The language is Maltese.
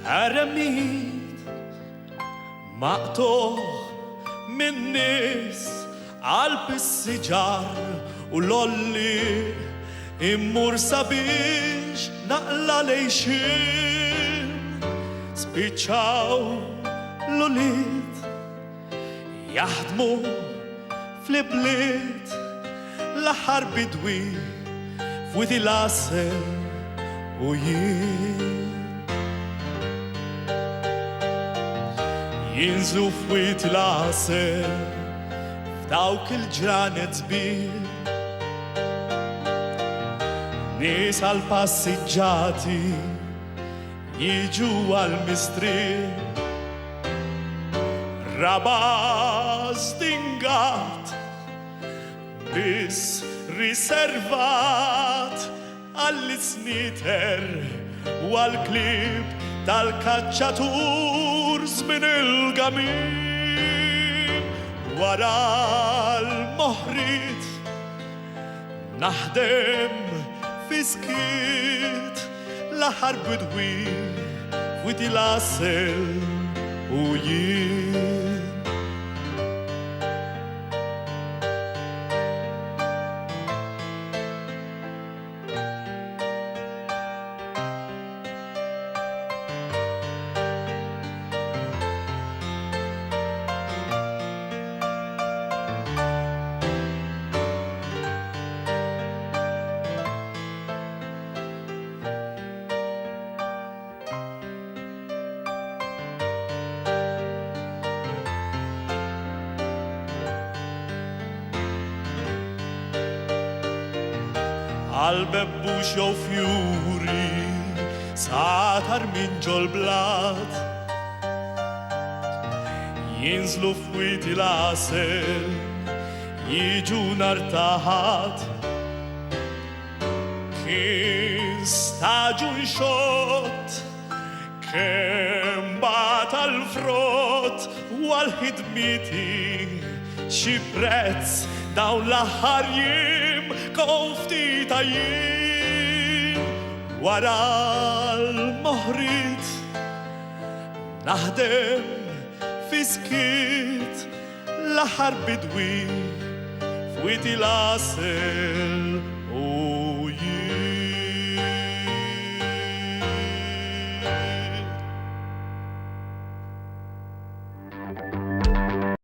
عالهرميت مقطوع من ناس قلب السجار ولولي immur sabiex naqla lejxin spiċċaw l-uliet jaħdmu fl-ibliet l-aħħar bidwi f'widi l-asel u jien jinżlu f'widi l-asel f'dawk il-ġranet sbir nies għal-passiġġati jiġu għal-mistriq rabaz dingat bis riservat għall-isniter u għal-klib tal-kaċċatur żmien il-gamim wara l-moħrit naħdem fiskit l-aħħar bidwi f'widi l-asel u jien għal-bebbux jew fjuri satar minn ġol-blat jinżlu f'widi l-asel jiġu nar taħat kien staġun xott kemm bata l-frott u għal-ħidmiti xi prezz dawn l-aħħar jiem kon ftit jien wara l-moħrit naħdem fiskit l-aħħar bidwi f'widi l-asel